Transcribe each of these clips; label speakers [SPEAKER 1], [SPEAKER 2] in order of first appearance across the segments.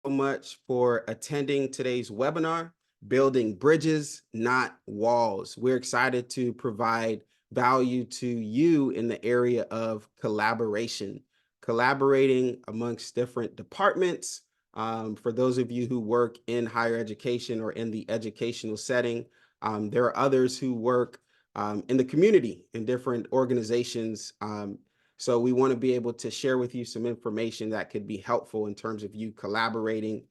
[SPEAKER 1] much for attending today's webinar, Building Bridges, Not Walls. We're excited to provide value to you in the area of collaboration, collaborating amongst different departments. For those of you who work in higher education or in the educational setting, there are others who work in the community in different organizations. So we want to be able to share with you some information that could be helpful in terms of you collaborating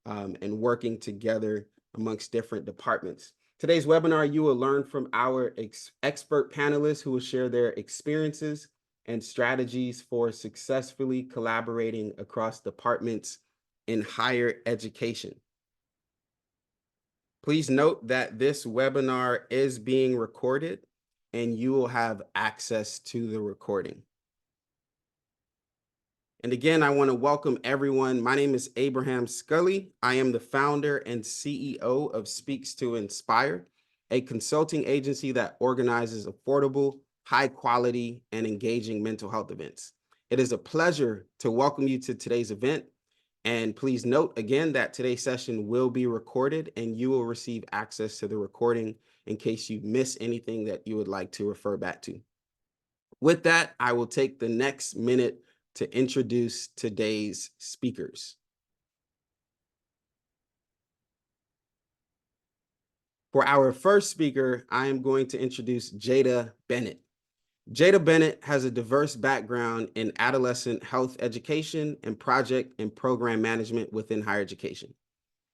[SPEAKER 1] and working together amongst different departments. Today's webinar, you will learn from our expert panelists who will share their experiences and strategies for successfully collaborating across departments in higher education. Please note that this webinar is being recorded and you will have access to the recording. And again, I want to welcome everyone. My name is Abraham Scully. I am the founder and CEO of Speaks to Inspire, a consulting agency that organizes affordable, high quality, and engaging mental health events. It is a pleasure to welcome you to today's event. And please note again that today's session will be recorded and you will receive access to the recording in case you miss anything that you would like to refer back to. With that, I will take the next minute to introduce today's speakers. For our first speaker, I am going to introduce Jaeda Bennett. Jaeda Bennett has a diverse background in adolescent health education and project and program management within higher education.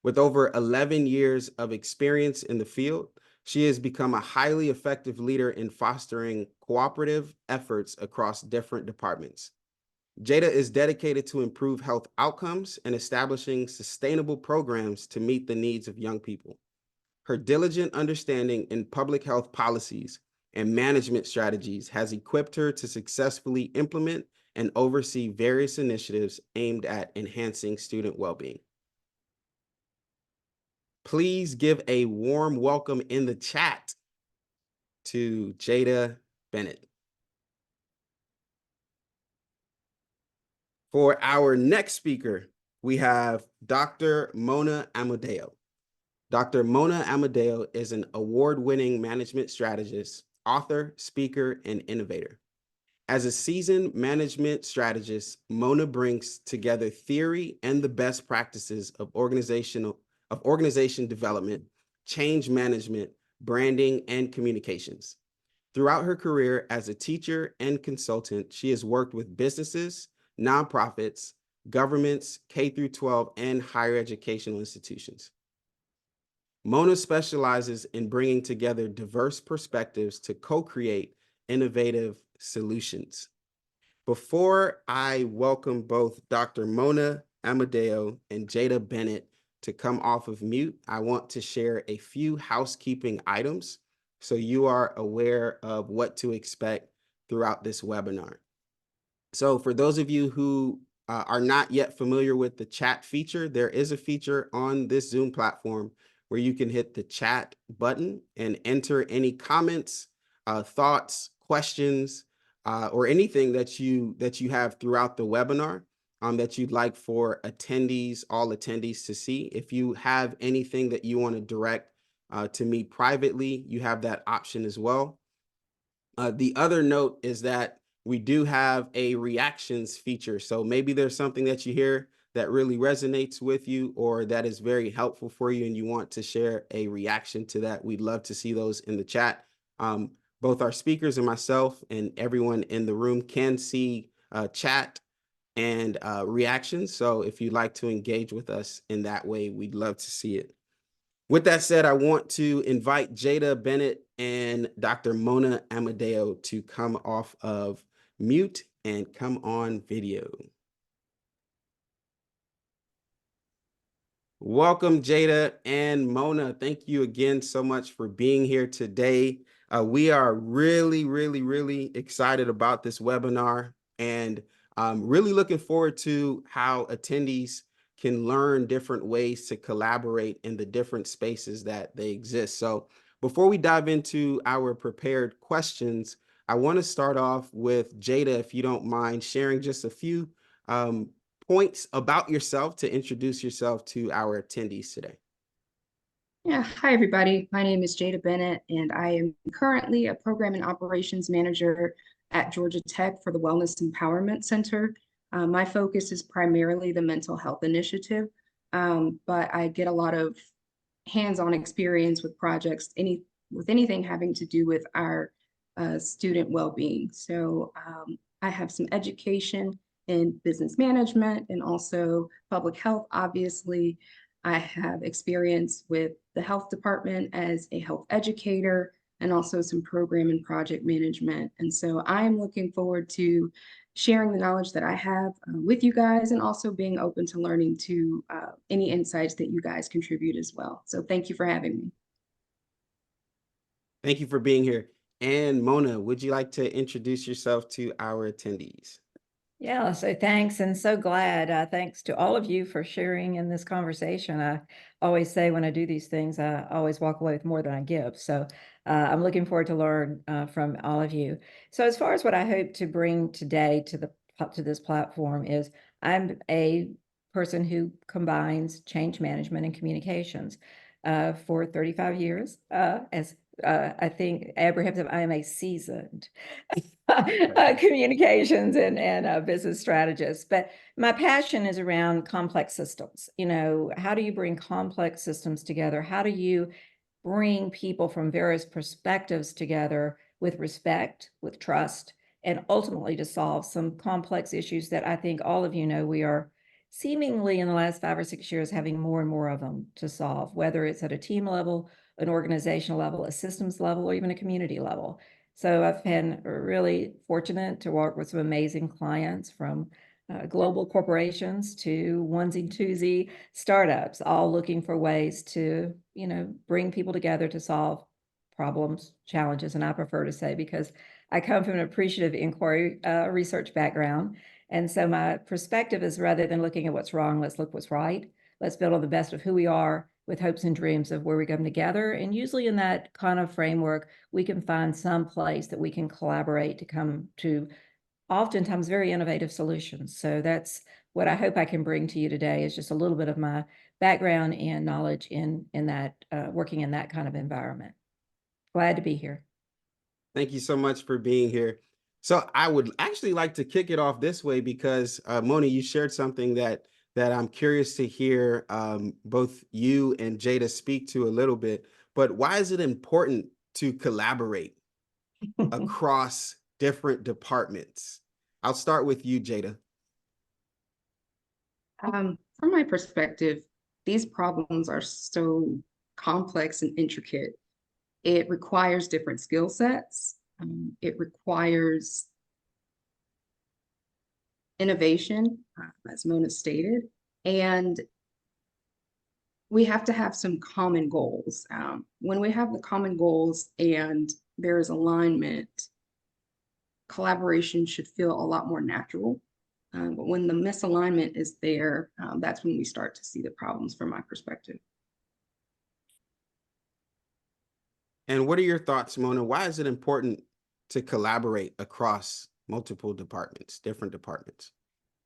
[SPEAKER 1] With over 11 years of experience in the field, she has become a highly effective leader in fostering cooperative efforts across different departments. Jaeda is dedicated to improve health outcomes and establishing sustainable programs to meet the needs of young people. Her diligent understanding in public health policies and management strategies has equipped her to successfully implement and oversee various initiatives aimed at enhancing student well-being. Please give a warm welcome in the chat to Jaeda Bennett. For our next speaker, we have Dr. Mona Amodeo. Dr. Mona Amodeo is an award-winning management strategist, author, speaker, and innovator. As a seasoned management strategist, Mona brings together theory and the best practices of organization development, change management, branding, and communications. Throughout her career as a teacher and consultant, she has worked with businesses, nonprofits, governments, K-12, and higher educational institutions. Mona specializes in bringing together diverse perspectives to co-create innovative solutions. Before I welcome both Dr. Mona Amodeo and Jaeda Bennett to come off of mute, I want to share a few housekeeping items so you are aware of what to expect throughout this webinar. So for those of you who are not yet familiar with the chat feature, there is a feature on this Zoom platform where you can hit the chat button and enter any comments, thoughts, questions, or anything that you have throughout the webinar that you'd like for all attendees to see. If you have anything that you want to direct to me privately, you have that option as well. The other note is that we do have a reactions feature. So maybe there's something that you hear that really resonates with you or that is very helpful for you and you want to share a reaction to that. We'd love to see those in the chat. Both our speakers and myself and everyone in the room can see chat and reactions. So if you'd like to engage with us in that way, we'd love to see it. With that said, I want to invite Jaeda Bennett and Dr. Mona Amodeo to come off of mute and come on video. Welcome, Jaeda and Mona. Thank you again so much for being here today. We are really excited about this webinar and really looking forward to how attendees can learn different ways to collaborate in the different spaces that they exist. So before we dive into our prepared questions, I want to start off with Jaeda, if you don't mind sharing just a few points about yourself to introduce yourself to our attendees today.
[SPEAKER 2] Yeah, hi everybody. My name is Jaeda Bennett, and I am currently a program and operations manager at Georgia Tech for the Wellness Empowerment Center. My focus is primarily the mental health initiative, but I get a lot of hands-on experience with projects, with anything having to do with our student well-being. So I have some education in business management and also public health, obviously. I have experience with the health department as a health educator and also some program and project management. And so I'm looking forward to sharing the knowledge that I have with you guys, and also being open to learning to any insights that you guys contribute as well. So thank you for having me.
[SPEAKER 1] Thank you for being here. And Mona, would you like to introduce yourself to our attendees?
[SPEAKER 3] Yeah, so thanks, and so glad. Thanks to all of you for sharing in this conversation. I always say when I do these things, I always walk away with more than I give. So I'm looking forward to learn from all of you. So as far as what I hope to bring today to this platform is, I'm a person who combines change management and communications for 35 years. As I think Abraham said, I am a seasoned communications and business strategist. But my passion is around complex systems. You know, how do you bring complex systems together? How do you bring people from various perspectives together with respect, with trust, and ultimately to solve some complex issues that I think all of you know we are seemingly in the last 5 or 6 years having more and more of them to solve, whether it's at a team level, an organizational level, a systems level, or even a community level. So I've been really fortunate to work with some amazing clients, from global corporations to onesie twosie startups, all looking for ways to, you know, bring people together to solve problems, challenges. And I prefer to say, because I come from an appreciative inquiry research background. And so my perspective is, rather than looking at what's wrong, let's look what's right. Let's build on the best of who we are, with hopes and dreams of where we come together. And usually in that kind of framework, we can find some place that we can collaborate to come to oftentimes very innovative solutions. So that's what I hope I can bring to you today, is just a little bit of my background and knowledge in that working in that kind of environment. Glad to be here.
[SPEAKER 1] Thank you so much for being here. So I would actually like to kick it off this way, because Mona, you shared something that I'm curious to hear both you and Jaeda speak to a little bit. But why is it important to collaborate across different departments? I'll start with you, Jaeda.
[SPEAKER 2] From my perspective, these problems are so complex and intricate. It requires different skill sets. It requires innovation, as Mona stated, and we have to have some common goals. When we have the common goals and there is alignment, collaboration should feel a lot more natural. But when the misalignment is there, that's when we start to see the problems, from my perspective.
[SPEAKER 1] And what are your thoughts, Mona? Why is it important to collaborate across multiple departments, different departments?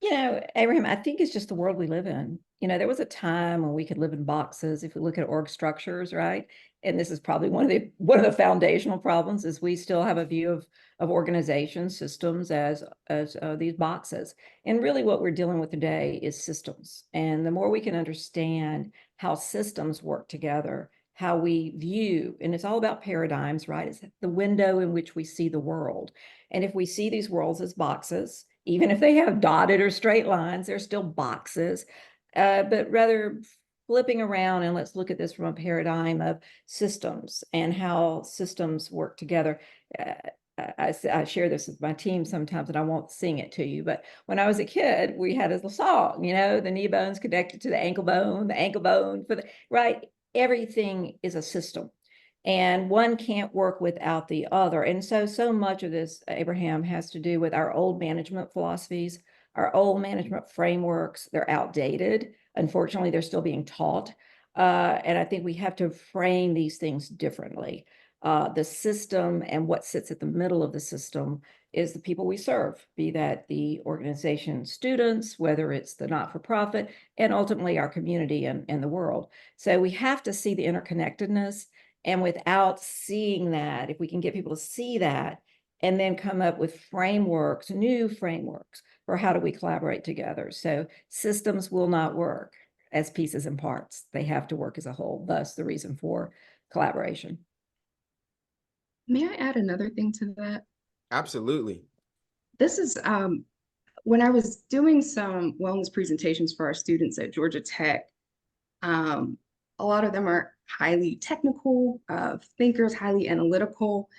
[SPEAKER 3] You know, Abraham, I think it's just the world we live in. You know, there was a time when we could live in boxes. If we look at org structures, right? And this is probably one of the foundational problems, is we still have a view of organization systems as these boxes. And really what we're dealing with today is systems. And the more we can understand how systems work together, how we view, and it's all about paradigms, right? It's the window in which we see the world. And if we see these worlds as boxes, even if they have dotted or straight lines, they're still boxes. But rather flipping around, and let's look at this from a paradigm of systems and how systems work together. I share this with my team sometimes, and I won't sing it to you, but when I was a kid, we had a song, you know, the knee bone's connected to the ankle bone for the, right? Everything is a system, and one can't work without the other. And so much of this, Abraham, has to do with our old management philosophies, our old management frameworks. They're outdated. Unfortunately, they're still being taught. And I think we have to frame these things differently. The system and what sits at the middle of the system is the people we serve, be that the organization students, whether it's the not-for-profit, and ultimately our community and the world. So we have to see the interconnectedness. And without seeing that, if we can get people to see that, and then come up with frameworks, new frameworks for how do we collaborate together. So systems will not work as pieces and parts. They have to work as a whole, thus the reason for collaboration.
[SPEAKER 2] May I add another thing to that?
[SPEAKER 1] Absolutely.
[SPEAKER 2] This is when I was doing some wellness presentations for our students at Georgia Tech, a lot of them are highly technical thinkers, highly analytical.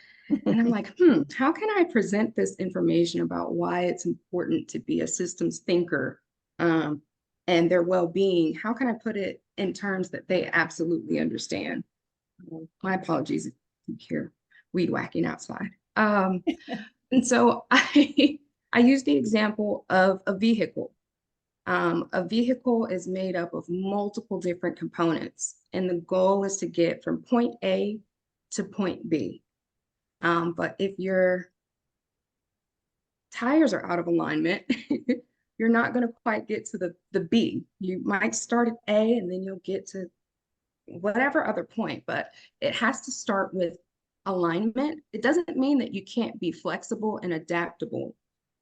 [SPEAKER 2] And I'm like, how can I present this information about why it's important to be a systems thinker and their well-being? How can I put it in terms that they absolutely understand? My apologies if you hear weed whacking outside. And so I use the example of a vehicle. A vehicle is made up of multiple different components, and the goal is to get from point A to point B. But if your tires are out of alignment, you're not going to quite get to the B. You might start at A and then you'll get to whatever other point, but it has to start with alignment. It doesn't mean that you can't be flexible and adaptable,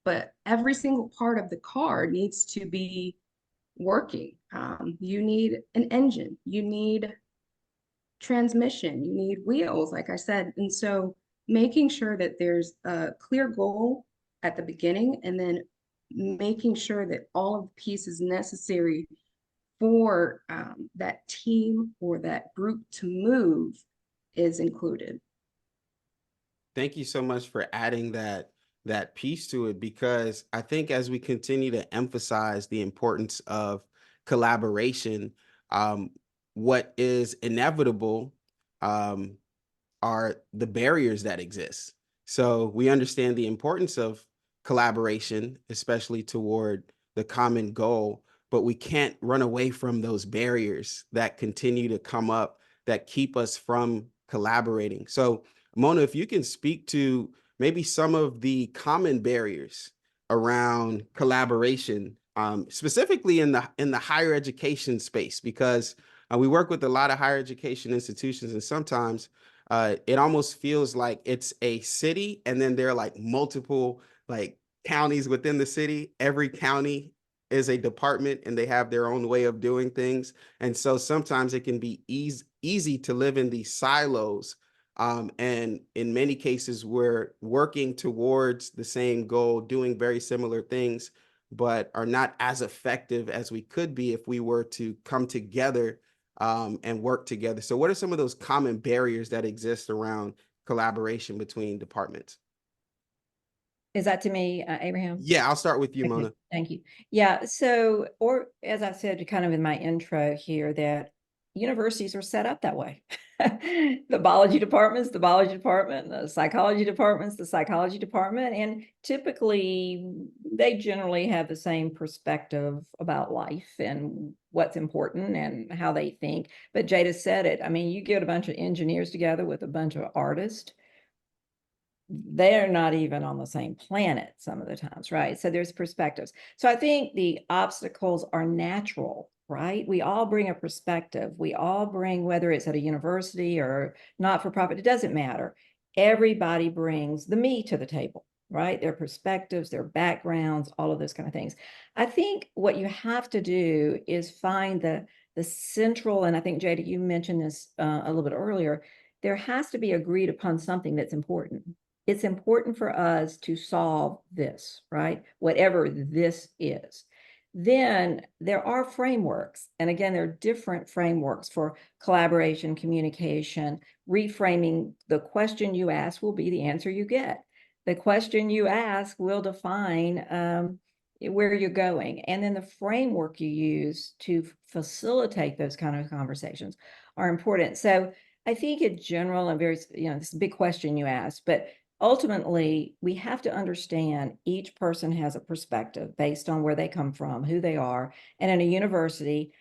[SPEAKER 2] but every single part of the car needs to be working. You need an engine, you need transmission, you need wheels, like I said. And so making sure that there's a clear goal at the beginning, and then making sure that all of the pieces necessary for that team or that group to move is included.
[SPEAKER 1] Thank you so much for adding that piece to it, because I think as we continue to emphasize the importance of collaboration, what is inevitable are the barriers that exist. So we understand the importance of collaboration, especially toward the common goal, but we can't run away from those barriers that continue to come up that keep us from collaborating. So Mona, if you can speak to maybe some of the common barriers around collaboration, specifically in the higher education space, because we work with a lot of higher education institutions, and sometimes it almost feels like it's a city, and then there are like multiple like counties within the city. Every county is a department, and they have their own way of doing things. And so sometimes it can be easy to live in these silos. And in many cases, we're working towards the same goal, doing very similar things, but are not as effective as we could be if we were to come together and work together. So what are some of those common barriers that exist around collaboration between departments?
[SPEAKER 3] Is that to me, Abraham?
[SPEAKER 1] Yeah, I'll start with you,
[SPEAKER 3] Okay,
[SPEAKER 1] Mona.
[SPEAKER 3] thank you. Yeah, so, or as I said, kind of in my intro here, that universities are set up that way. The biology department's the biology department, the psychology department's the psychology department, and typically they generally have the same perspective about life and what's important and how they think. But Jaeda said it. I mean, you get a bunch of engineers together with a bunch of artists, they're not even on the same planet some of the times, right? So there's perspectives. So I think the obstacles are natural, right? We all bring a perspective. We all bring, whether it's at a university or not-for-profit, it doesn't matter. Everybody brings the me to the table, right? Their perspectives, their backgrounds, all of those kind of things. I think what you have to do is find the central, and I think, Jaeda, you mentioned this a little bit earlier, there has to be agreed upon something that's important. It's important for us to solve this, right? Whatever this is. Then there are frameworks. And again, there are different frameworks for collaboration, communication, reframing. The question you ask will be the answer you get. The question you ask will define where you're going. And then the framework you use to facilitate those kind of conversations are important. So I think in general, and very, this is a big question you asked, but ultimately, we have to understand each person has a perspective based on where they come from, who they are. And in a university,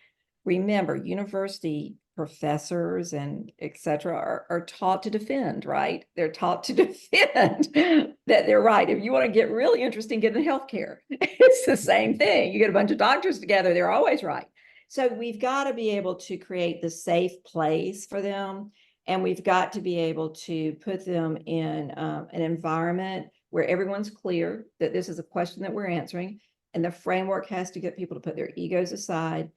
[SPEAKER 3] remember, university professors and et cetera are taught to defend, right? They're taught to defend that they're right. If you want to get really interesting, get in healthcare. It's the same thing. You get a bunch of doctors together, they're always right. So we've got to be able to create the safe place for them. And we've got to be able to put them in an environment where everyone's clear that this is a question that we're answering. And the framework has to get people to put their egos aside,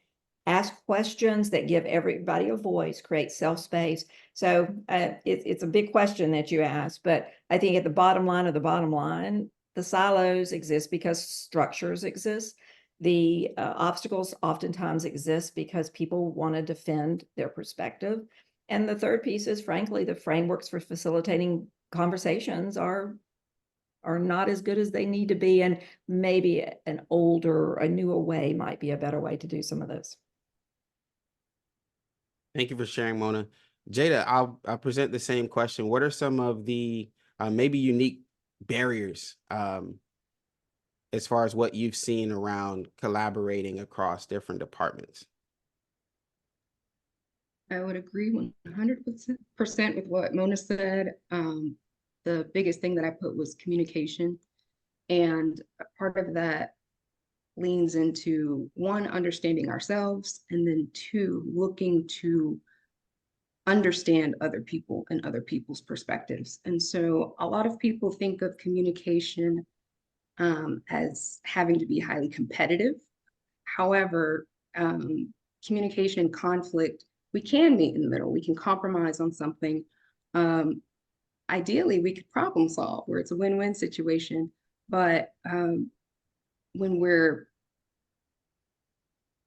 [SPEAKER 3] ask questions that give everybody a voice, create self-space. So it's a big question that you asked, but I think at the bottom line of the bottom line, the silos exist because structures exist. The obstacles oftentimes exist because people want to defend their perspective. And the third piece is, frankly, the frameworks for facilitating conversations are not as good as they need to be. And maybe an older, a newer way might be a better way to do some of this.
[SPEAKER 1] Thank you for sharing, Mona. Jaeda, I'll present the same question. What are some of the maybe unique barriers as far as what you've seen around collaborating across different departments?
[SPEAKER 2] I would agree 100% with what Mona said. The biggest thing that I put was communication. And part of that leans into, one, understanding ourselves, and then two, looking to understand other people and other people's perspectives. And so a lot of people think of communication as having to be highly competitive. However, communication and conflict, we can meet in the middle. We can compromise on something. Ideally, we could problem solve where it's a win-win situation. But when we're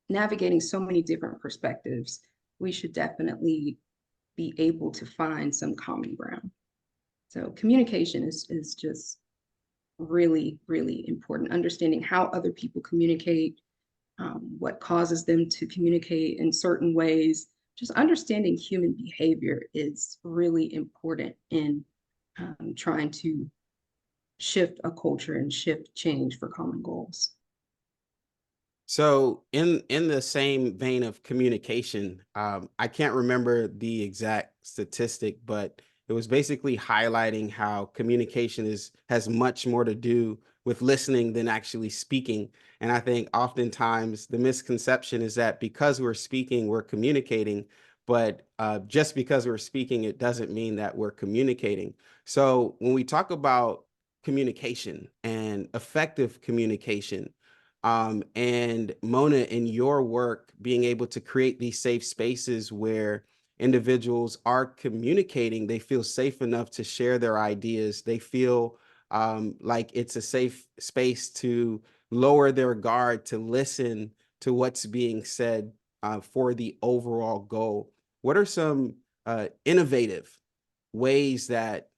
[SPEAKER 2] navigating so many different perspectives, we should definitely be able to find some common ground. So communication is just really, really important. Understanding how other people communicate, what causes them to communicate in certain ways. Just understanding human behavior is really important in trying to shift a culture and shift change for common goals.
[SPEAKER 1] So in the same vein of communication, I can't remember the exact statistic, but it was basically highlighting how communication has much more to do with listening than actually speaking. And I think oftentimes the misconception is that because we're speaking, we're communicating, but just because we're speaking, it doesn't mean that we're communicating. So when we talk about communication and effective communication, and Mona, in your work, being able to create these safe spaces where individuals are communicating, they feel safe enough to share their ideas. They feel like it's a safe space to lower their guard, to listen to what's being said for the overall goal. What are some innovative ways that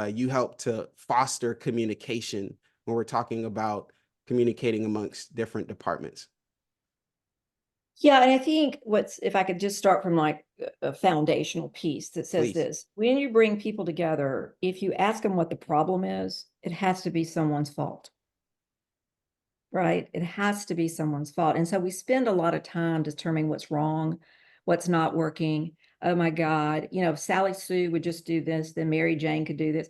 [SPEAKER 1] you help to foster communication when we're talking about communicating amongst different departments?
[SPEAKER 3] Yeah, and I think if I could just start from like a foundational piece that says
[SPEAKER 1] Please.
[SPEAKER 3] this: when you bring people together, if you ask them what the problem is, it has to be someone's fault, right? It has to be someone's fault. And so we spend a lot of time determining what's wrong, what's not working. Oh my God, if Sally Sue would just do this, then Mary Jane could do this.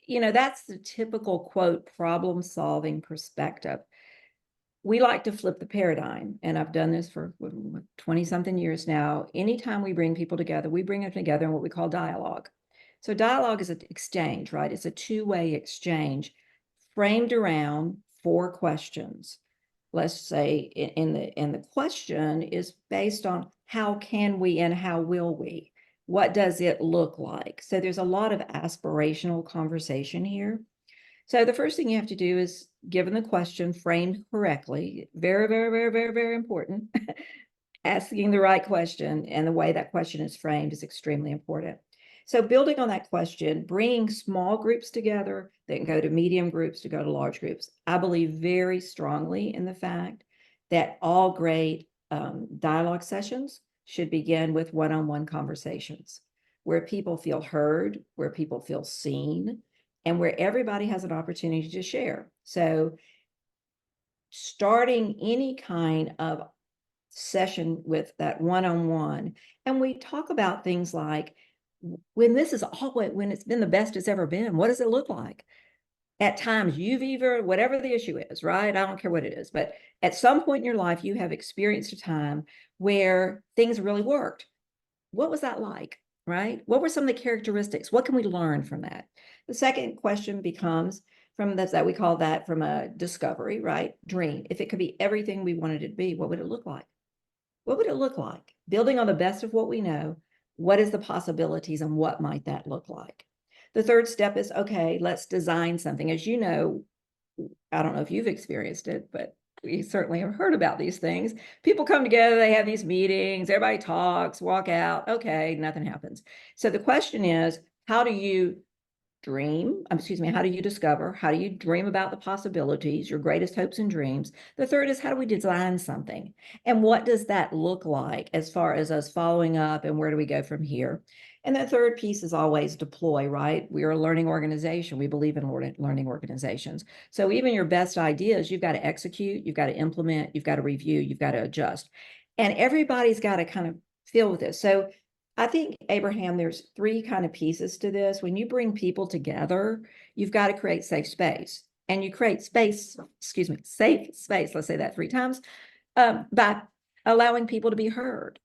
[SPEAKER 3] That's the typical, quote, problem-solving perspective. We like to flip the paradigm, and I've done this for 20-something years now. Anytime we bring people together, we bring them together in what we call dialogue. So dialogue is an exchange, right? It's a two-way exchange framed around 4 questions. Let's say in the question is based on how can we and how will we? What does it look like? So there's a lot of aspirational conversation here. So the first thing you have to do is, given the question framed correctly, very, very, very, very, very important, asking the right question and the way that question is framed is extremely important. So building on that question, bringing small groups together that can go to medium groups to go to large groups. I believe very strongly in the fact that all great dialogue sessions should begin with one-on-one conversations where people feel heard, where people feel seen, and where everybody has an opportunity to share. So starting any kind of session with that one-on-one. And we talk about things like, when this is always, when it's been the best it's ever been, what does it look like? At times you've either, whatever the issue is, right? I don't care what it is, but at some point in your life, you have experienced a time where things really worked. What was that like, right? What were some of the characteristics? What can we learn from that? The second question becomes from that we call that from a discovery, right? Dream. If it could be everything we wanted it to be, what would it look like? What would it look like? Building on the best of what we know, what is the possibilities and what might that look like? The third step is, okay, let's design something. As you know, I don't know if you've experienced it, but we certainly have heard about these things. People come together, they have these meetings, everybody talks, walk out, okay, nothing happens. So the question is, how do you dream? How do you discover? How do you dream about the possibilities, your greatest hopes and dreams? The third is, how do we design something? And what does that look like as far as us following up, and where do we go from here? And the third piece is always deploy, right? We are a learning organization. We believe in learning organizations. So even your best ideas, you've got to execute, you've got to implement, you've got to review, you've got to adjust. And everybody's got to kind of feel with this. So I think, Abraham, there's three kind of pieces to this. When you bring people together, you've got to create safe space. And you create space, safe space, let's say that 3 times, by allowing people to be heard.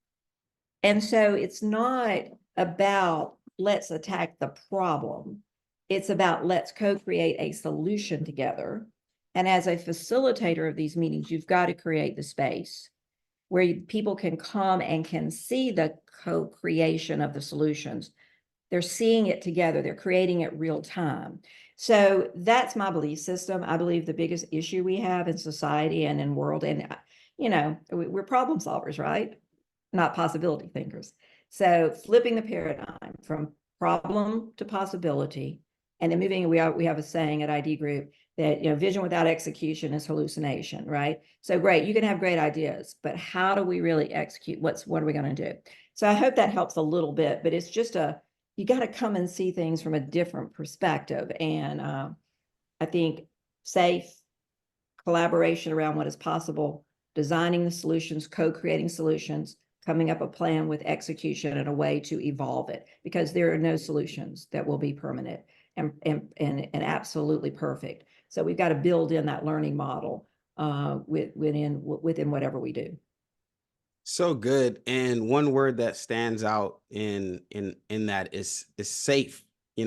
[SPEAKER 3] And so it's not about let's attack the problem. It's about let's co-create a solution together. And as a facilitator of these meetings, you've got to create the space where people can come and can see the co-creation of the solutions. They're seeing it together. They're creating it real time. So that's my belief system. I believe the biggest issue we have in society and in world, and we're problem solvers, right? Not possibility thinkers. So flipping the paradigm from problem to possibility, and then moving, we have a saying at ID Group that, vision without execution is hallucination, right? So great, you can have great ideas, but how do we really execute? What are we going to do? So I hope that helps a little bit, but it's just you got to come and see things from a different perspective. And I think safe collaboration around what is possible, designing the solutions, co-creating solutions, coming up a plan with execution and a way to evolve it, because there are no solutions that will be permanent and absolutely perfect. So we've got to build in that learning model within whatever we do.
[SPEAKER 1] So good. And one word that stands out in that is safe,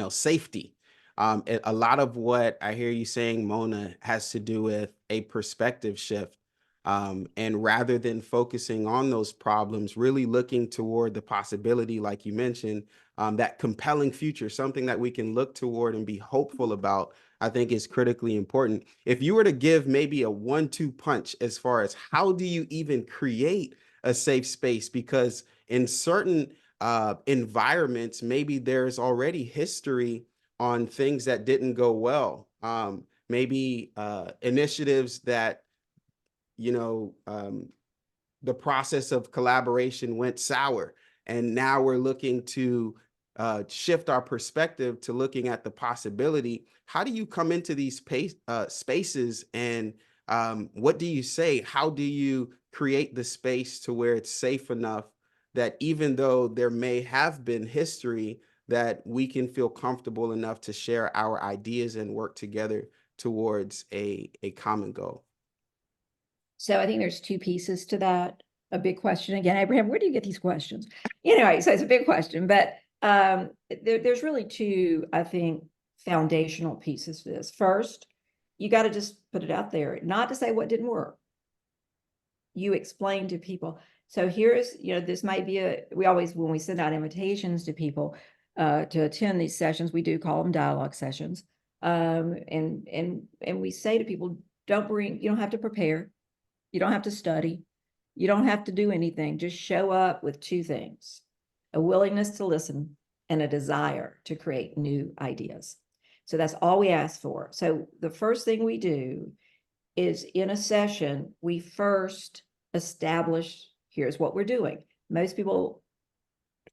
[SPEAKER 1] safety. A lot of what I hear you saying, Mona, has to do with a perspective shift. And rather than focusing on those problems, really looking toward the possibility, like you mentioned, that compelling future, something that we can look toward and be hopeful about, I think is critically important. If you were to give maybe a 1-2 punch as far as how do you even create a safe space, because in certain environments, maybe there's already history on things that didn't go well. Maybe initiatives that, the process of collaboration went sour. And now we're looking to shift our perspective to looking at the possibility. How do you come into these spaces, and what do you say? How do you create the space to where it's safe enough that even though there may have been history, that we can feel comfortable enough to share our ideas and work together towards a common goal?
[SPEAKER 3] So I think there's 2 pieces to that. A big question again, Abraham, where do you get these questions? Anyway, so it's a big question, but there's really 2, I think, foundational pieces to this. First, you got to just put it out there, not to say what didn't work. You explain to people. So here's, this might be we always, when we send out invitations to people to attend these sessions, we do call them dialogue sessions. And we say to people, you don't have to prepare. You don't have to study. You don't have to do anything. Just show up with 2 things: a willingness to listen and a desire to create new ideas. So that's all we ask for. So the first thing we do is, in a session, we first establish, here's what we're doing. Most people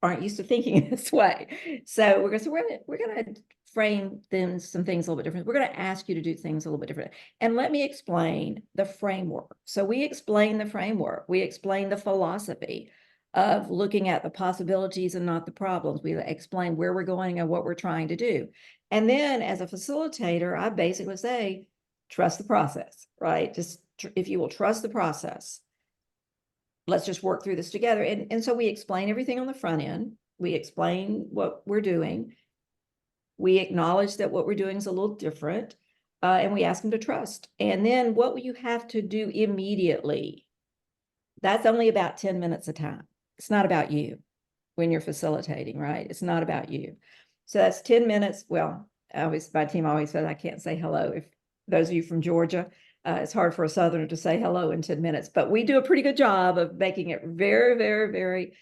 [SPEAKER 3] aren't used to thinking this way. So we're gonna frame them some things a little bit different. We're gonna ask you to do things a little bit different. And let me explain the framework. So we explain the framework. We explain the philosophy of looking at the possibilities and not the problems. We explain where we're going and what we're trying to do. And then as a facilitator, I basically say, trust the process, right? Just if you will trust the process, let's just work through this together. And so we explain everything on the front end. We explain what we're doing. We acknowledge that what we're doing is a little different, and we ask them to trust. And then what will you have to do immediately? That's only about 10 minutes of time. It's not about you when you're facilitating, right? It's not about you. So that's 10 minutes. Well, my team always says I can't say hello. If those of you from Georgia, it's hard for a Southerner to say hello in 10 minutes, but we do a pretty good job of making it very, very, very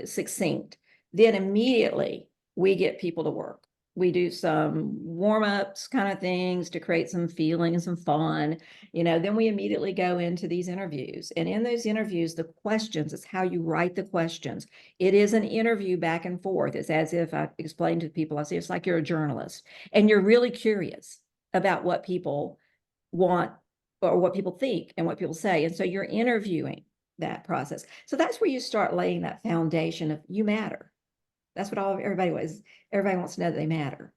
[SPEAKER 3] succinct. Then immediately we get people to work. We do some warm-ups kind of things to create some feeling and some fun, then we immediately go into these interviews. And in those interviews, the questions, it's how you write the questions. It is an interview back and forth. It's as if I explained to people, I say, it's like you're a journalist and you're really curious about what people want or what people think and what people say. And so you're interviewing that process. So that's where you start laying that foundation of you matter. That's what everybody wants. Everybody wants to know that they matter.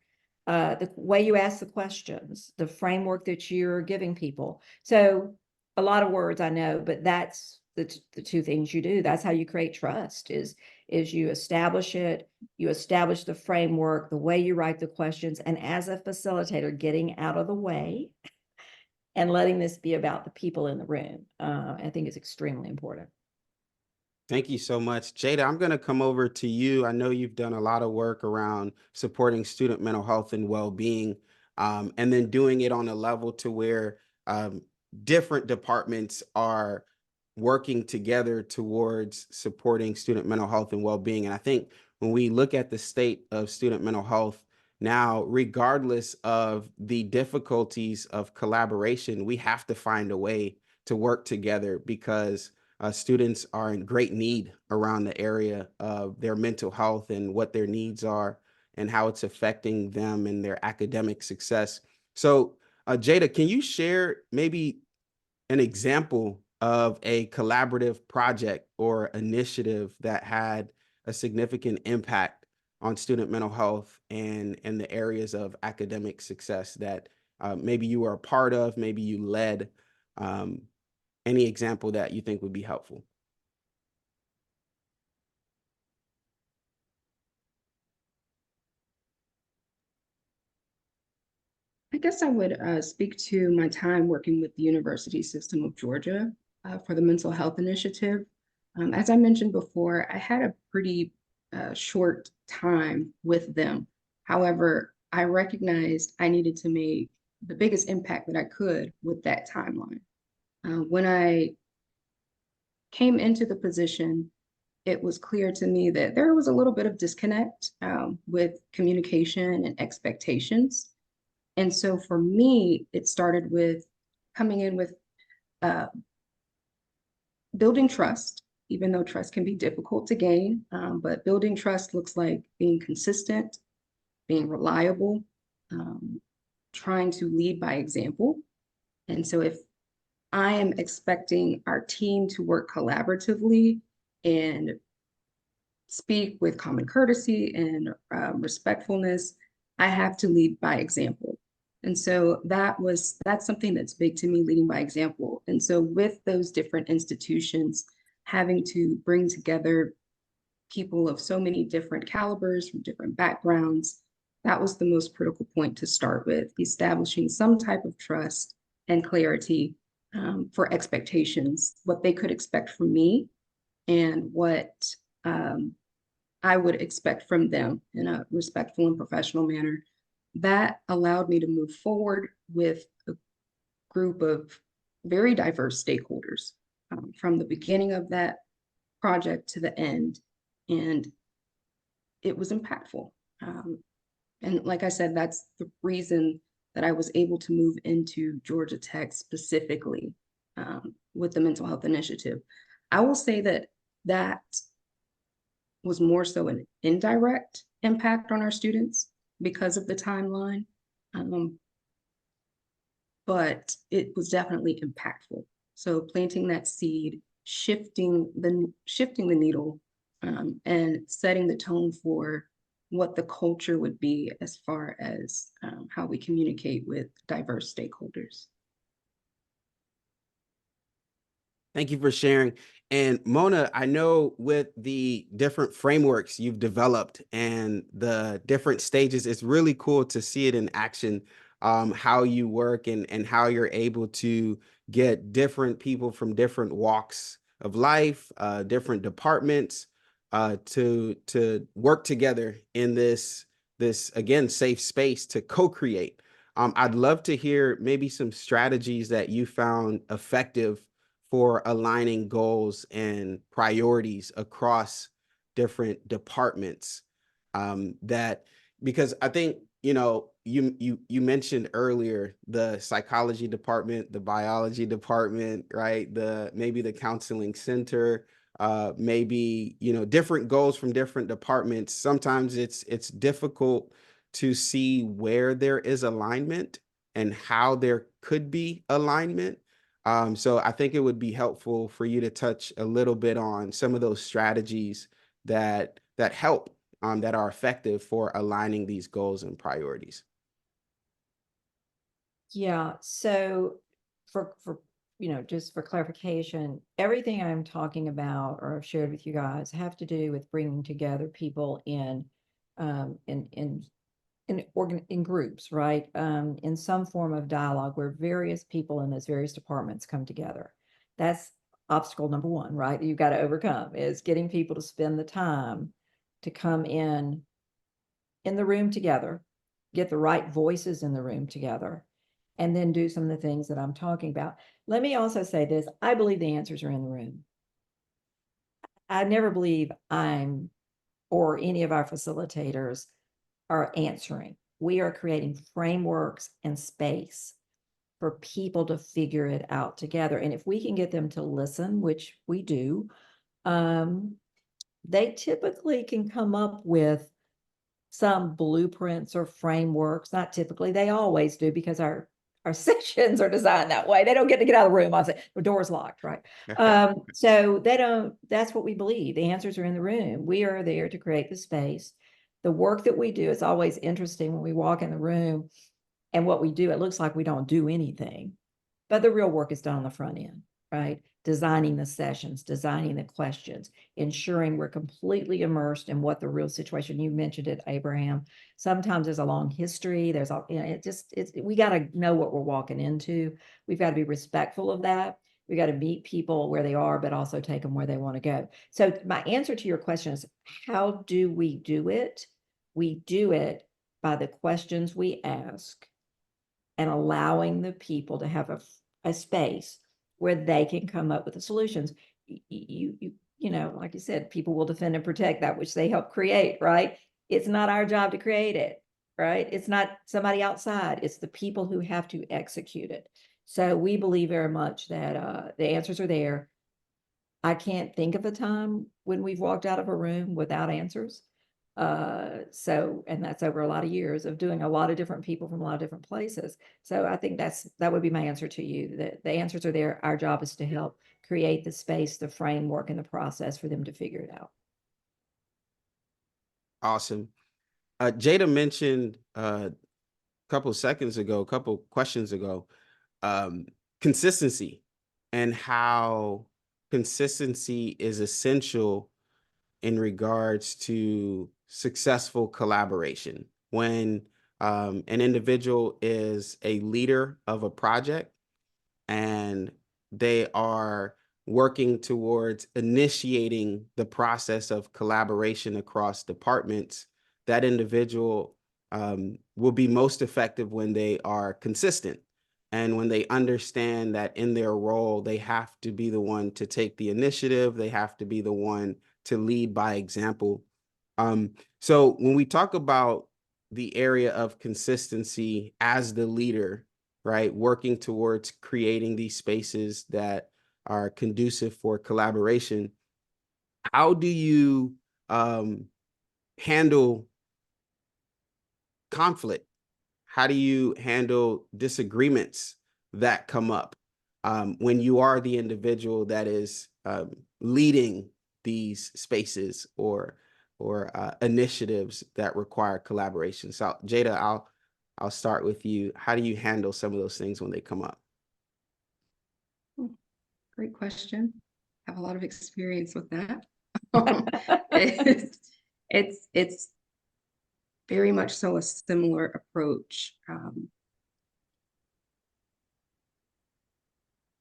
[SPEAKER 3] The way you ask the questions, the framework that you're giving people. So a lot of words I know, but that's the two things you do. That's how you create trust is you establish it, you establish the framework, the way you write the questions, and as a facilitator, getting out of the way and letting this be about the people in the room, I think is extremely important.
[SPEAKER 1] Thank you so much. Jaeda, I'm going to come over to you. I know you've done a lot of work around supporting student mental health and well-being, and then doing it on a level to where different departments are working together towards supporting student mental health and well-being. And I think when we look at the state of student mental health now, regardless of the difficulties of collaboration, we have to find a way to work together because students are in great need around the area of their mental health and what their needs are and how it's affecting them and their academic success. So, Jaeda, can you share maybe an example of a collaborative project or initiative that had a significant impact on student mental health and the areas of academic success that maybe you were a part of, maybe you led? Any example that you think would be helpful?
[SPEAKER 2] I guess I would speak to my time working with the University System of Georgia for the Mental Health Initiative. As I mentioned before, I had a pretty short time with them. However, I recognized I needed to make the biggest impact that I could with that timeline. When I came into the position, it was clear to me that there was a little bit of disconnect with communication and expectations. And so for me, it started with coming in with building trust, even though trust can be difficult to gain. But building trust looks like being consistent, being reliable, trying to lead by example. And so if I am expecting our team to work collaboratively and speak with common courtesy and respectfulness, I have to lead by example. And so that's something that's big to me, leading by example. And so with those different institutions, having to bring together people of so many different calibers from different backgrounds, that was the most critical point to start with, establishing some type of trust and clarity for expectations, what they could expect from me and what I would expect from them in a respectful and professional manner. That allowed me to move forward with a group of very diverse stakeholders from the beginning of that project to the end. And it was impactful. And like I said, that's the reason that I was able to move into Georgia Tech specifically with the mental health initiative. I will say that was more so an indirect impact on our students because of the timeline. But it was definitely impactful. So planting that seed, shifting the needle, and setting the tone for what the culture would be as far as how we communicate with diverse stakeholders.
[SPEAKER 1] Thank you for sharing. And Mona, I know with the different frameworks you've developed and the different stages, it's really cool to see it in action, how you work and how you're able to get different people from different walks of life, different departments, to work together in this again safe space to co-create. I'd love to hear maybe some strategies that you found effective for aligning goals and priorities across different departments. That because I think, you know, you mentioned earlier the psychology department, the biology department, right? Maybe the counseling center, maybe, you know, different goals from different departments. Sometimes it's difficult to see where there is alignment and how there could be alignment. So I think it would be helpful for you to touch a little bit on some of those strategies that help, that are effective for aligning these goals and priorities.
[SPEAKER 3] Yeah. So for just for clarification, everything I'm talking about or I've shared with you guys have to do with bringing together people in groups, right? In some form of dialogue where various people in those various departments come together. That's obstacle number one, right? You've got to overcome is getting people to spend the time to come in the room together, get the right voices in the room together, and then do some of the things that I'm talking about. Let me also say this. I believe the answers are in the room. I never believe I'm or any of our facilitators are answering. We are creating frameworks and space for people to figure it out together. And if we can get them to listen, which we do, they typically can come up with some blueprints or frameworks. Not typically, they always do, because our sessions are designed that way. They don't get to get out of the room. I say the door's locked, right? So they don't, that's what we believe. The answers are in the room. We are there to create the space. The work that we do is always interesting when we walk in the room and what we do. It looks like we don't do anything, but the real work is done on the front end, right? Designing the sessions, designing the questions, ensuring we're completely immersed in what the real situation. You mentioned it, Abraham. Sometimes there's a long history. There's a, we got to know what we're walking into. We've got to be respectful of that. We got to meet people where they are, but also take them where they want to go. So my answer to your question is, how do we do it? We do it by the questions we ask and allowing the people to have a space where they can come up with the solutions. You know, like you said, people will defend and protect that which they help create, right? It's not our job to create it, right? It's not somebody outside. It's the people who have to execute it. So we believe very much that the answers are there. I can't think of a time when we've walked out of a room without answers. And that's over a lot of years of doing a lot of different people from a lot of different places. So I think that would be my answer to you, that the answers are there. Our job is to help create the space, the framework, and the process for them to figure it out.
[SPEAKER 1] Awesome. Jaeda mentioned a couple questions ago, consistency and how consistency is essential in regards to successful collaboration. When an individual is a leader of a project and they are working towards initiating the process of collaboration across departments, that individual will be most effective when they are consistent and when they understand that in their role, they have to be the one to take the initiative, they have to be the one to lead by example. So when we talk about the area of consistency as the leader, right, working towards creating these spaces that are conducive for collaboration, how do you handle conflict? How do you handle disagreements that come up when you are the individual that is leading these spaces or initiatives that require collaboration? So Jaeda, I'll start with you. How do you handle some of those things when they come up?
[SPEAKER 2] Great question. I have a lot of experience with that. It's very much so a similar approach.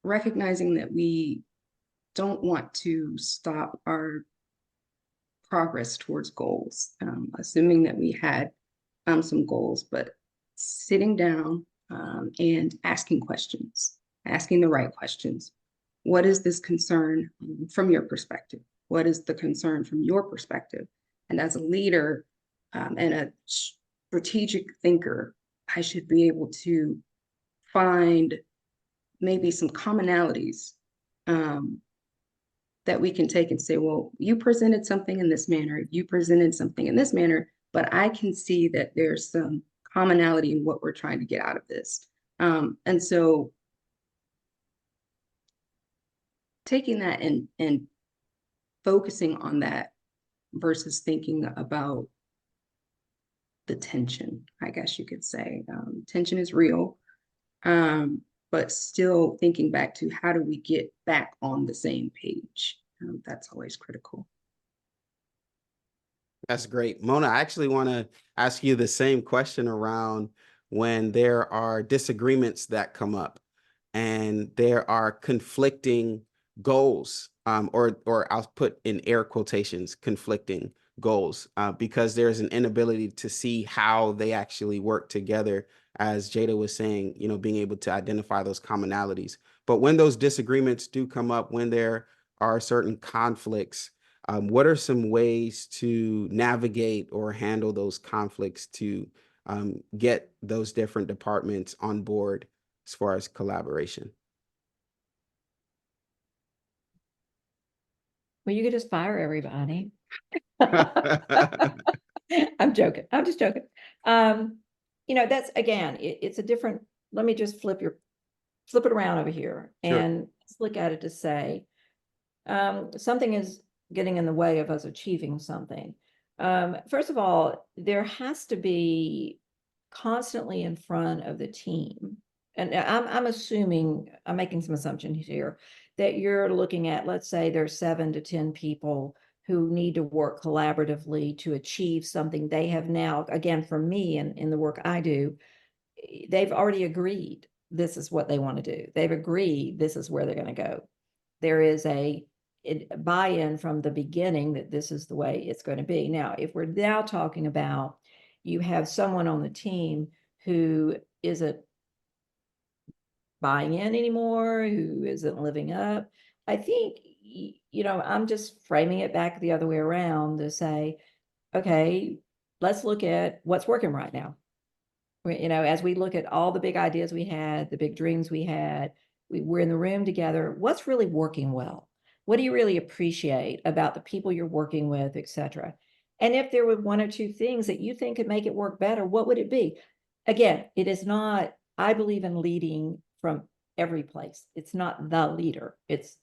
[SPEAKER 2] Recognizing that we don't want to stop our progress towards goals, assuming that we had some goals, but sitting down and asking questions, asking the right questions. What is this concern from your perspective? What is the concern from your perspective? And as a leader and a strategic thinker, I should be able to find maybe some commonalities that we can take and say, well, you presented something in this manner, you presented something in this manner, but I can see that there's some commonality in what we're trying to get out of this. And so taking that and focusing on that versus thinking about the tension, I guess you could say. Tension is real, but still thinking back to how do we get back on the same page? That's always critical.
[SPEAKER 1] That's great. Mona, I actually want to ask you the same question around when there are disagreements that come up and there are conflicting goals, or I'll put in air quotations, conflicting goals, because there's an inability to see how they actually work together, as Jaeda was saying, being able to identify those commonalities. But when those disagreements do come up, when there are certain conflicts, what are some ways to navigate or handle those conflicts to get those different departments on board as far as collaboration?
[SPEAKER 3] Well, you could just fire everybody. I'm joking. I'm just joking. That's, again, it's a different, let me just flip it around over here.
[SPEAKER 1] Sure.
[SPEAKER 3] And let's look at it to say, something is getting in the way of us achieving something. First of all, there has to be constantly in front of the team. And I'm assuming, I'm making some assumptions here, that you're looking at, let's say there's 7 to 10 people who need to work collaboratively to achieve something they have now, again, for me and in the work I do, they've already agreed this is what they want to do. They've agreed this is where they're going to go. There is a buy-in from the beginning that this is the way it's going to be. Now, if we're now talking about you have someone on the team who isn't buying in anymore, who isn't living up, I think, I'm just framing it back the other way around to say, okay, let's look at what's working right now. As we look at all the big ideas we had, the big dreams we had, we're in the room together, what's really working well? What do you really appreciate about the people you're working with, et cetera? And if there were 1 or 2 things that you think could make it work better, what would it be? Again, it is not, I believe in leading from every place. It's not the leader, it's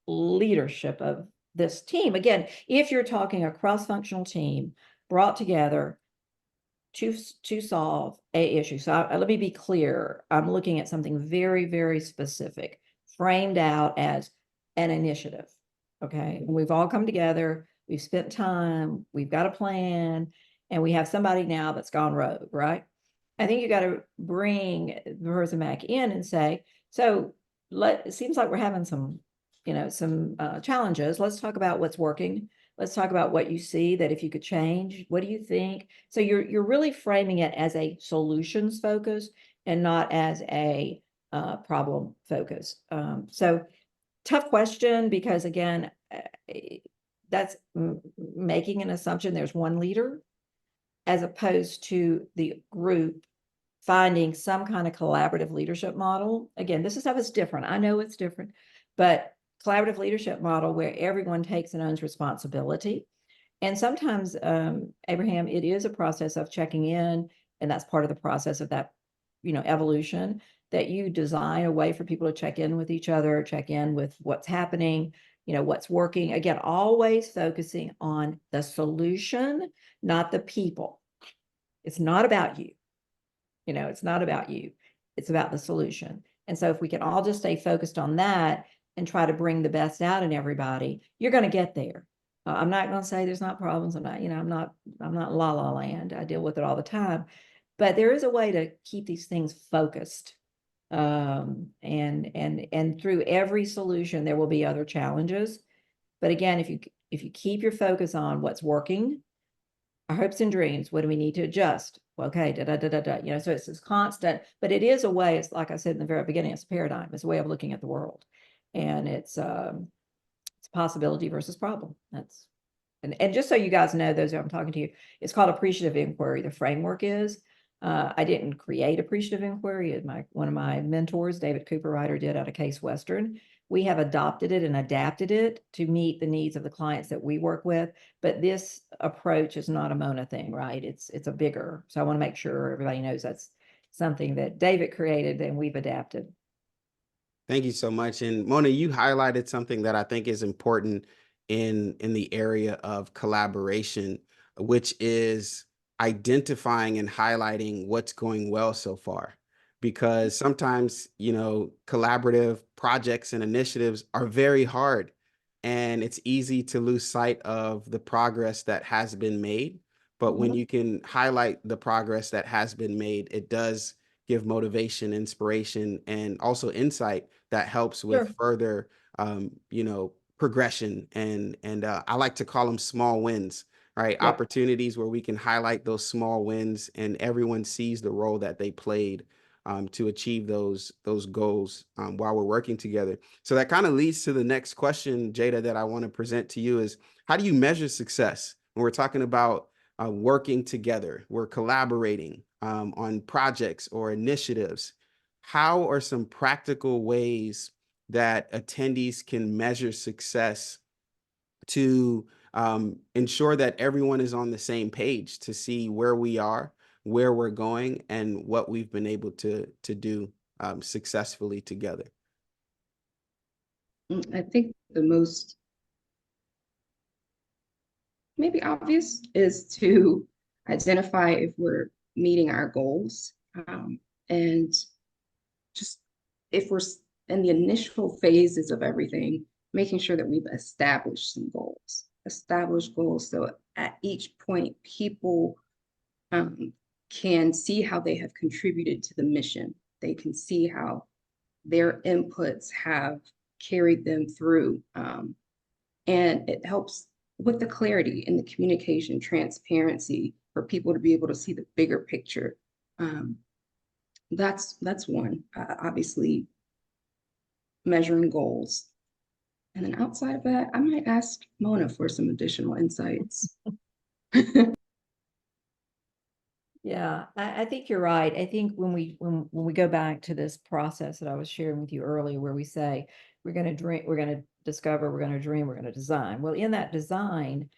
[SPEAKER 3] leadership of this team. Again, if you're talking a cross-functional team brought together to solve a issue. So let me be clear. I'm looking at something very, very specific, framed out as an initiative. Okay. And we've all come together. We've spent time. We've got a plan. And we have somebody now that's gone rogue, right? I think you got to bring the person back in and say, so it seems like we're having some challenges. Let's talk about what's working. Let's talk about what you see that if you could change, what do you think? So you're really framing it as a solutions focus and not as a problem focus. So tough question, because again, that's making an assumption there's one leader as opposed to the group finding some kind of collaborative leadership model. Again, this stuff is different. I know it's different, but collaborative leadership model where everyone takes and owns responsibility And sometimes, Abraham, it is a process of checking in, and that's part of the process of that, evolution, that you design a way for people to check in with each other, check in with what's happening, what's working. Again, always focusing on the solution, not the people. It's not about you. It's not about you. It's about the solution. And so if we can all just stay focused on that and try to bring the best out in everybody, you're going to get there. I'm not going to say there's not problems. I'm not la la land. I deal with it all the time, but there is a way to keep these things focused. And through every solution, there will be other challenges. But again, if you keep your focus on what's working, our hopes and dreams, what do we need to adjust? Well, okay, so it's this constant, but it is a way, it's like I said in the very beginning, it's a paradigm, it's a way of looking at the world. And it's possibility versus problem. And just so you guys know, those who I'm talking to you, it's called appreciative inquiry. The framework is, I didn't create appreciative inquiry. One of my mentors, David Cooper Ryder, did out of Case Western. We have adopted it and adapted it to meet the needs of the clients that we work with. But this approach is not a Mona thing, right? It's a bigger. So I want to make sure everybody knows that's something that David created and we've adapted.
[SPEAKER 1] Thank you so much. And Mona, you highlighted something that I think is important in the area of collaboration, which is identifying and highlighting what's going well so far. Because sometimes, collaborative projects and initiatives are very hard, and it's easy to lose sight of the progress that has been made. But when you can highlight the progress that has been made, it does give motivation, inspiration, and also insight that helps with further, progression. And I like to call them small wins, right?
[SPEAKER 3] Yep.
[SPEAKER 1] Opportunities where we can highlight those small wins and everyone sees the role that they played to achieve those goals while we're working together. So that kind of leads to the next question, Jaeda, that I want to present to you is, how do you measure success when we're talking about working together, we're collaborating on projects or initiatives? How are some practical ways that attendees can measure success to ensure that everyone is on the same page, to see where we are, where we're going, and what we've been able to do successfully together?
[SPEAKER 2] I think the most maybe obvious is to identify if we're meeting our goals, and just if we're in the initial phases of everything, making sure that we've established some goals, so at each point people can see how they have contributed to the mission. They can see how their inputs have carried them through, and it helps with the clarity and the communication, transparency, for people to be able to see the bigger picture. That's one. Obviously, measuring goals. And then outside of that, I might ask Mona for some additional insights.
[SPEAKER 3] Yeah, I think you're right. I think when we go back to this process that I was sharing with you earlier, where we say we're going to dream, we're going to discover, we're going to dream, we're going to design. Well, in that design,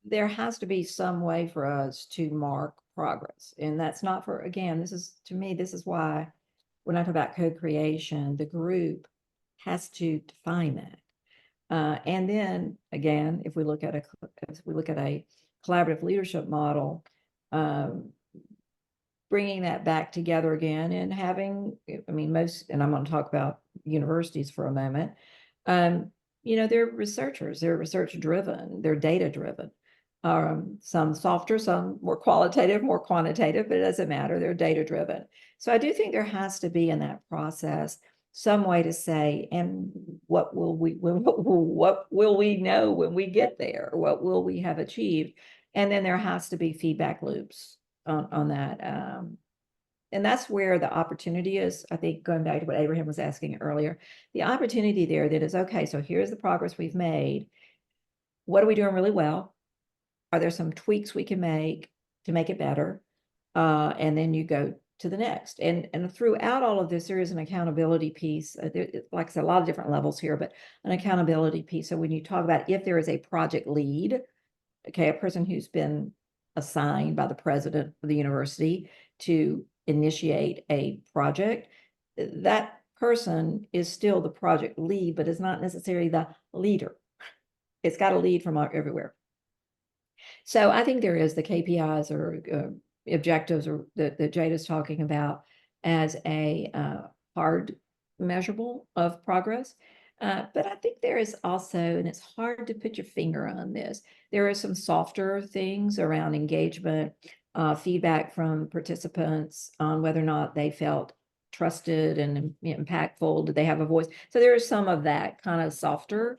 [SPEAKER 3] there has to be some way for us to mark progress. And that's not for, again, to me, this is why when I talk about co-creation, the group has to define that. And then again, if we look at a collaborative leadership model, bringing that back together again and having, and I'm going to talk about universities for a moment. They're researchers, they're research driven, they're data driven. Some softer, some more qualitative, more quantitative, but it doesn't matter. They're data driven. So I do think there has to be in that process some way to say, and what will we know when we get there? What will we have achieved? And then there has to be feedback loops on that. And that's where the opportunity is. I think going back to what Abraham was asking earlier, the opportunity there that is, okay, so here's the progress we've made. What are we doing really well? Are there some tweaks we can make to make it better? And then you go to the next. And throughout all of this, there is an accountability piece. Like I said, a lot of different levels here, but an accountability piece. So when you talk about if there is a project lead, okay, a person who's been assigned by the president of the university to initiate a project, that person is still the project lead, but is not necessarily the leader. It's got to lead from everywhere. So I think there is the KPIs or objectives or that Jaeda's talking about as a hard measurable of progress. But I think there is also, and it's hard to put your finger on this, there are some softer things around engagement, feedback from participants on whether or not they felt trusted and impactful. Did they have a voice? So there is some of that kind of softer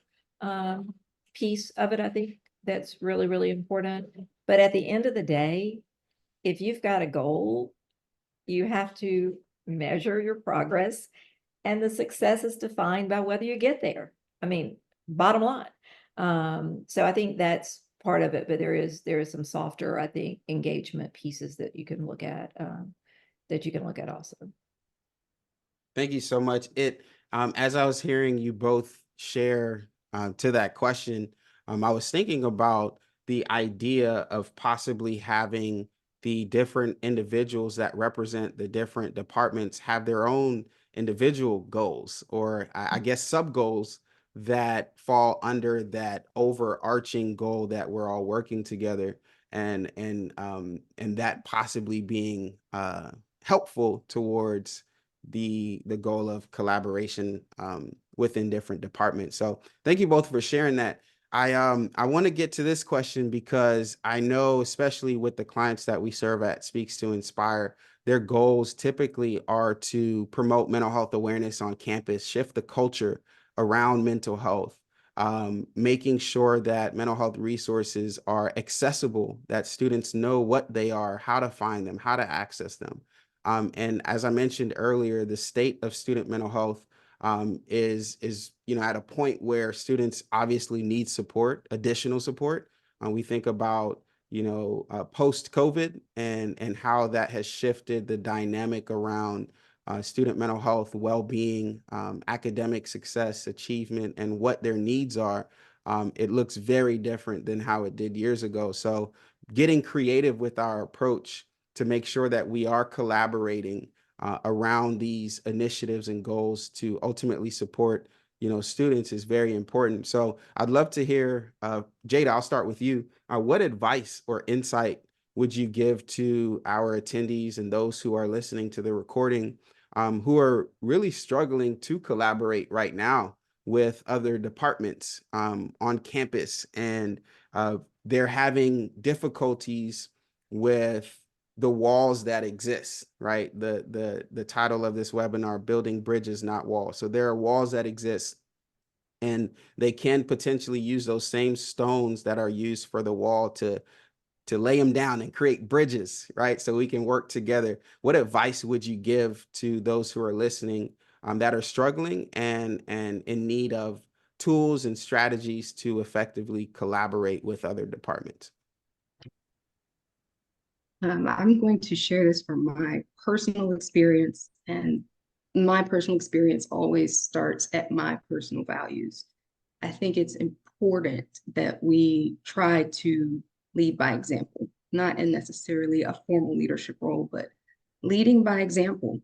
[SPEAKER 3] piece of it, I think, that's really, really important. But at the end of the day, if you've got a goal, you have to measure your progress, and the success is defined by whether you get there. I mean, bottom line. So I think that's part of it, but there is some softer, I think, engagement pieces that you can look at, also.
[SPEAKER 1] Thank you so much. As I was hearing you both share to that question, I was thinking about the idea of possibly having the different individuals that represent the different departments have their own individual goals, or I guess sub goals that fall under that overarching goal that we're all working together, and that possibly being helpful towards the goal of collaboration within different departments. So thank you both for sharing that. I want to get to this question because I know, especially with the clients that we serve at Speaks to Inspire, their goals typically are to promote mental health awareness on campus, shift the culture around mental health, making sure that mental health resources are accessible, that students know what they are, how to find them, how to access them. And as I mentioned earlier, the state of student mental health is at a point where students obviously need support, additional support. We think about post-COVID and how that has shifted the dynamic around student mental health, well-being, academic success, achievement, and what their needs are. It looks very different than how it did years ago. So getting creative with our approach to make sure that we are collaborating around these initiatives and goals to ultimately support students is very important. So I'd love to hear, Jaeda, I'll start with you. What advice or insight would you give to our attendees and those who are listening to the recording who are really struggling to collaborate right now with other departments on campus, and they're having difficulties with the walls that exist, right? The title of this webinar, Building Bridges, Not Walls. So there are walls that exist, and they can potentially use those same stones that are used for the wall to lay them down and create bridges, right? So we can work together. What advice would you give to those who are listening that are struggling and in need of tools and strategies to effectively collaborate with other departments?
[SPEAKER 2] I'm going to share this from my personal experience, and my personal experience always starts at my personal values. I think it's important that we try to lead by example, not in necessarily a formal leadership role, but leading by example.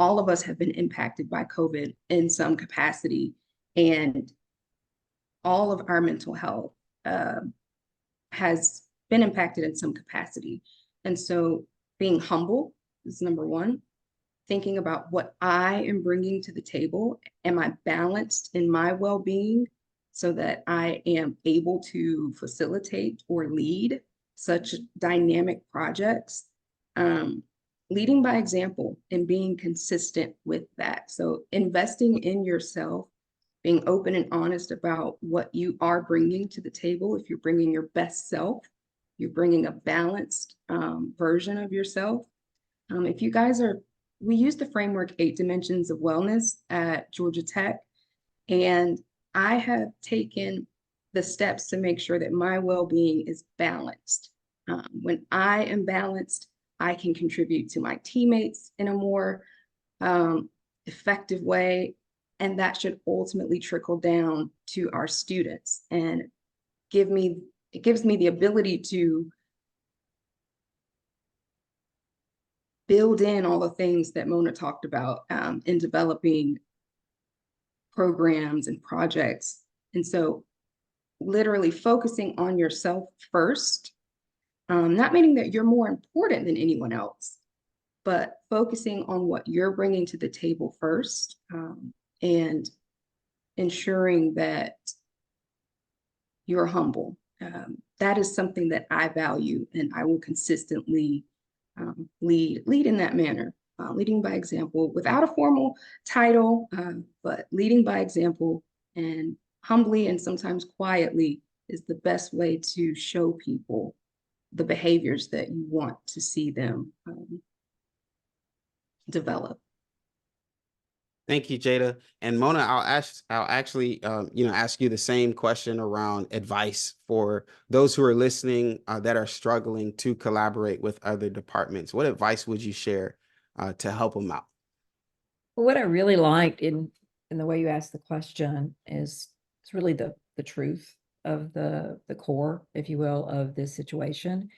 [SPEAKER 2] All of us have been impacted by COVID in some capacity, and all of our mental health has been impacted in some capacity. And so being humble is number one. Thinking about what I am bringing to the table. Am I balanced in my well-being so that I am able to facilitate or lead such dynamic projects? Leading by example and being consistent with that. So investing in yourself, being open and honest about what you are bringing to the table. If you're bringing your best self, you're bringing a balanced version of yourself. If you guys are, we use the framework 8 Dimensions of Wellness at Georgia Tech, and I have taken the steps to make sure that my well-being is balanced. When I am balanced, I can contribute to my teammates in a more effective way, and that should ultimately trickle down to our students and give me it gives me the ability to build in all the things that Mona talked about in developing programs and projects. And so literally focusing on yourself first, not meaning that you're more important than anyone else, but focusing on what you're bringing to the table first, and ensuring that you're humble. That is something that I value, and I will consistently lead in that manner, leading by example without a formal title, but leading by example, and humbly and sometimes quietly is the best way to show people the behaviors that you want to see them develop.
[SPEAKER 1] Thank you, Jaeda. And Mona, I'll actually, ask you the same question around advice for those who are listening that are struggling to collaborate with other departments. What advice would you share to help them out?
[SPEAKER 3] What I really liked in the way you asked the question is it's really the truth of the core, if you will, of this situation.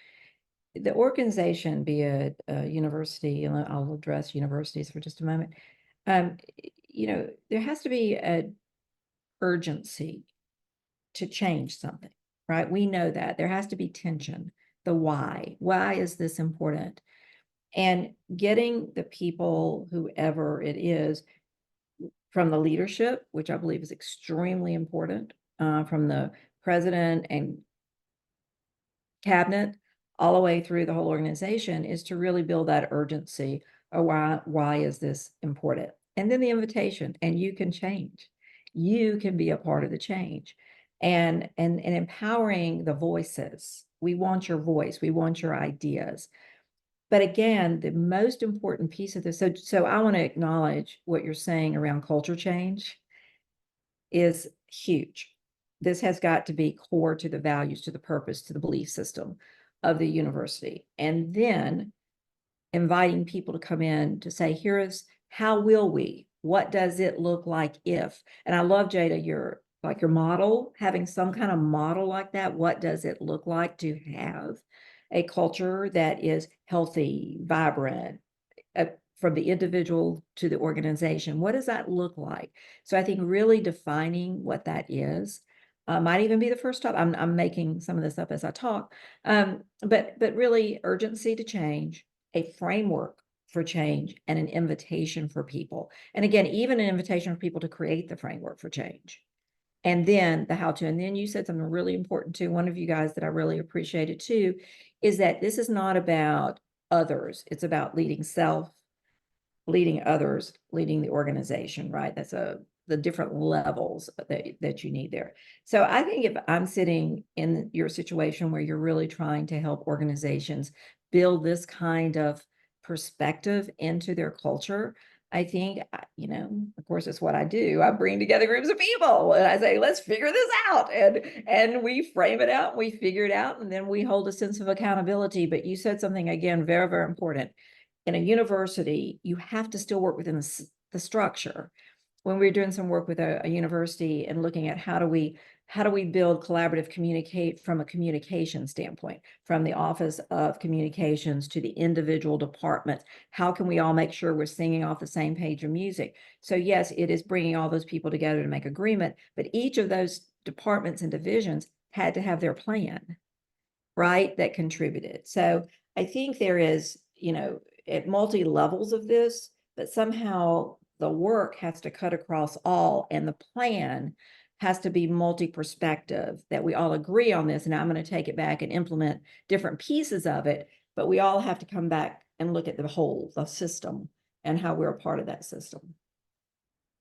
[SPEAKER 3] The organization, be it a university, and I'll address universities for just a moment. There has to be an urgency to change something, right? We know that there has to be tension. The why. Why is this important? And getting the people, whoever it is, from the leadership, which I believe is extremely important, from the president and cabinet all the way through the whole organization, is to really build that urgency of why is this important? And then the invitation, and you can change. You can be a part of the change, and empowering the voices. We want your voice. We want your ideas. But again, the most important piece of this, so I want to acknowledge what you're saying around culture change is huge. This has got to be core to the values, to the purpose, to the belief system of the university. And then inviting people to come in to say, here is how will we? What does it look like if? And I love, Jaeda, your model, having some kind of model like that. What does it look like to have a culture that is healthy, vibrant, from the individual to the organization? What does that look like? So I think really defining what that is might even be the first step. I'm making some of this up as I talk, but really urgency to change, a framework for change, and an invitation for people. And again, even an invitation for people to create the framework for change. And then the how to. And then you said something really important too. One of you guys that I really appreciated too, is that this is not about others. It's about leading self, leading others, leading the organization, right? That's the different levels that you need there. So I think if I'm sitting in your situation where you're really trying to help organizations build this kind of perspective into their culture, I think, of course, it's what I do. I bring together groups of people and I say, let's figure this out. And we frame it out, we figure it out, and then we hold a sense of accountability. But you said something, again, very, very important. In a university, you have to still work within the structure. When we're doing some work with a university and looking at how do we build collaborative communicate from a communication standpoint, from the Office of Communications to the individual departments, how can we all make sure we're singing off the same page of music? So yes, it is bringing all those people together to make agreement, but each of those departments and divisions had to have their plan, right, that contributed. So I think there is, at multi levels of this, but somehow the work has to cut across all, and the plan has to be multi-perspective, that we all agree on this, and I'm going to take it back and implement different pieces of it, but we all have to come back and look at the whole, the system, and how we're a part of that system.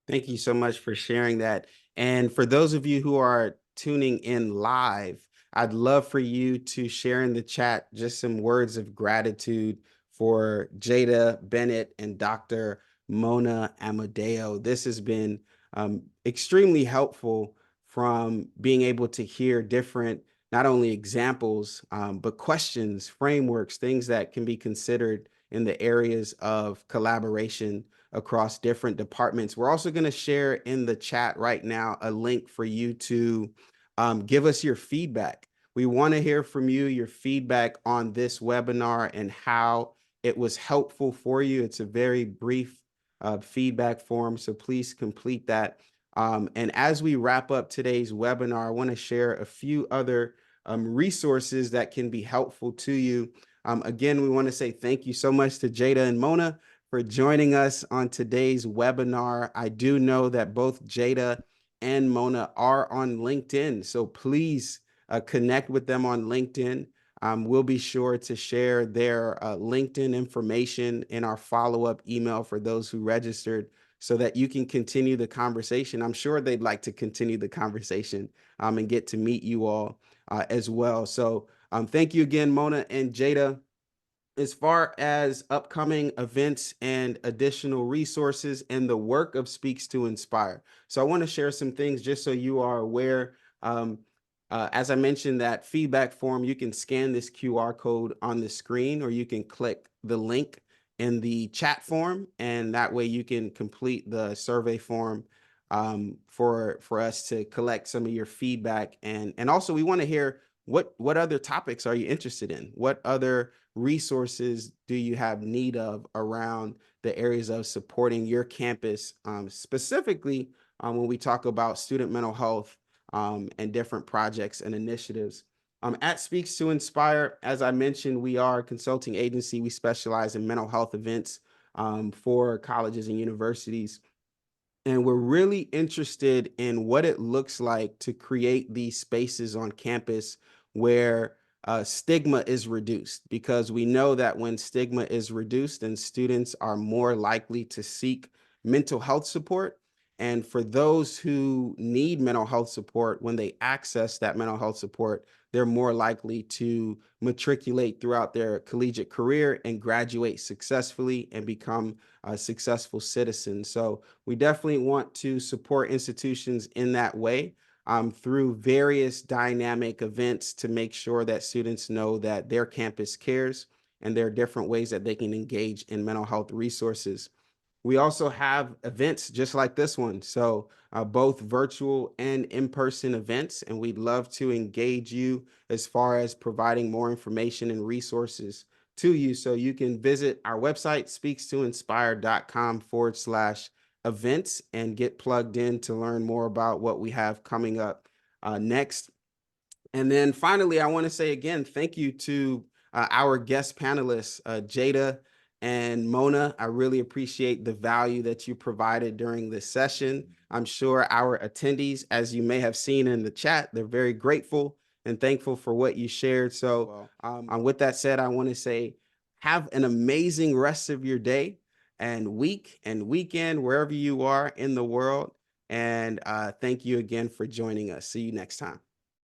[SPEAKER 1] Thank you so much for sharing that. And for those of you who are tuning in live, I'd love for you to share in the chat just some words of gratitude for Jaeda Bennett and Dr. Mona Amodeo. This has been extremely helpful, from being able to hear different, not only examples, but questions, frameworks, things that can be considered in the areas of collaboration across different departments. We're also going to share in the chat right now a link for you to give us your feedback. We want to hear from you, your feedback on this webinar and how it was helpful for you. It's a very brief feedback form, so please complete that. And as we wrap up today's webinar, I want to share a few other resources that can be helpful to you. Again, we want to say thank you so much to Jaeda and Mona for joining us on today's webinar. I do know that both Jaeda and Mona are on LinkedIn, so please connect with them on LinkedIn. We'll be sure to share their LinkedIn information in our follow-up email for those who registered so that you can continue the conversation. I'm sure they'd like to continue the conversation and get to meet you all as well. So thank you again, Mona and Jaeda. As far as upcoming events and additional resources and the work of Speaks to Inspire. So I want to share some things just so you are aware. As I mentioned, that feedback form, you can scan this QR code on the screen, or you can click the link in the chat form, and that way you can complete the survey form for us to collect some of your feedback. And also we want to hear what other topics are you interested in? What other resources do you have need of around the areas of supporting your campus, specifically when we talk about student mental health and different projects and initiatives. At Speaks to Inspire, as I mentioned, we are a consulting agency. We specialize in mental health events for colleges and universities. And we're really interested in what it looks like to create these spaces on campus where stigma is reduced, because we know that when stigma is reduced, then students are more likely to seek mental health support. And for those who need mental health support, when they access that mental health support, they're more likely to matriculate throughout their collegiate career and graduate successfully and become successful citizens. So we definitely want to support institutions in that way through various dynamic events to make sure that students know that their campus cares and there are different ways that they can engage in mental health resources. We also have events just like this one. So both virtual and in-person events, and we'd love to engage you as far as providing more information and resources to you. So you can visit our website, speakstoinspire.com/events, and get plugged in to learn more about what we have coming up next. And then finally, I want to say again, thank you to our guest panelists, Jaeda and Mona. I really appreciate the value that you provided during this session. I'm sure our attendees, as you may have seen in the chat, they're very grateful and thankful for what you shared. So with that said, I want to say have an amazing rest of your day and week and weekend, wherever you are in the world. And thank you again for joining us. See you next time.